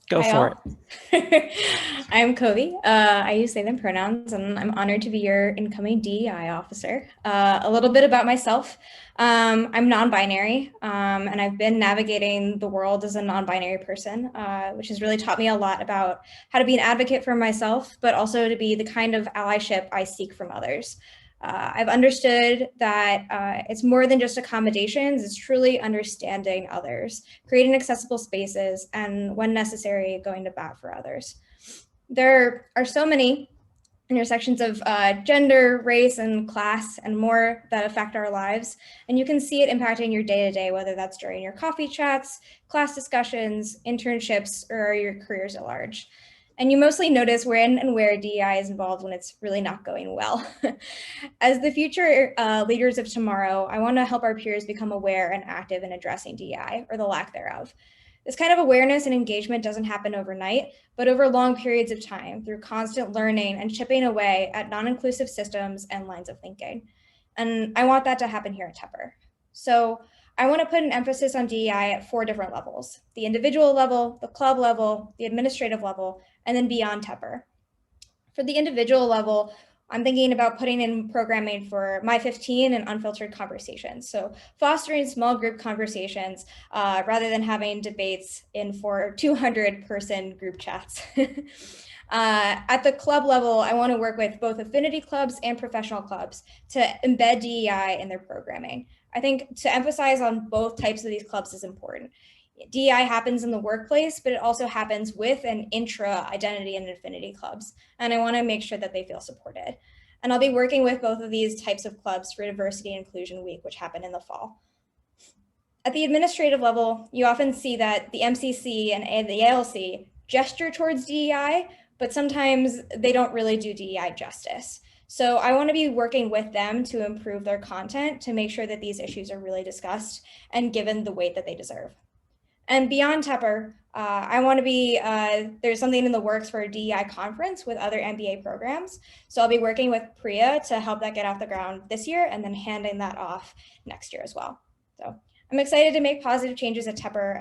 Go Hi for it. all. I'm Kovi. I use they them pronouns, and I'm honored to be your incoming DEI officer. A little bit about myself. I'm non-binary, and I've been navigating the world as a non-binary person, which has really taught me a lot about how to be an advocate for myself, but also to be the kind of allyship I seek from others. I've understood that it's more than just accommodations, it's truly understanding others, creating accessible spaces, and when necessary, going to bat for others. There are so many intersections of gender, race, and class, and more that affect our lives. And you can see it impacting your day to day, whether that's during your coffee chats, class discussions, internships, or your careers at large. And you mostly notice when and where DEI is involved when it's really not going well. As the future leaders of tomorrow, I want to help our peers become aware and active in addressing DEI or the lack thereof. This kind of awareness and engagement doesn't happen overnight, but over long periods of time through constant learning and chipping away at non-inclusive systems and lines of thinking. And I want that to happen here at Tepper. So I want to put an emphasis on DEI at 4 different levels: the individual level, the club level, the administrative level, and then beyond Tepper. For the individual level, I'm thinking about putting in programming for My 15 and unfiltered conversations. So fostering small group conversations rather than having debates in for 200-person group chats. At the club level, I want to work with both affinity clubs and professional clubs to embed DEI in their programming. I think to emphasize on both types of these clubs is important. DEI happens in the workplace, but it also happens with and intra identity and affinity clubs. And I want to make sure that they feel supported. And I'll be working with both of these types of clubs for Diversity and Inclusion Week, which happened in the fall. At the administrative level, you often see that the MCC and the ALC gesture towards DEI, but sometimes they don't really do DEI justice. So I want to be working with them to improve their content to make sure that these issues are really discussed and given the weight that they deserve. And beyond Tepper, I want to be, there's something in the works for a DEI conference with other MBA programs. So I'll be working with Priya to help that get off the ground this year and then handing that off next year as well. So I'm excited to make positive changes at Tepper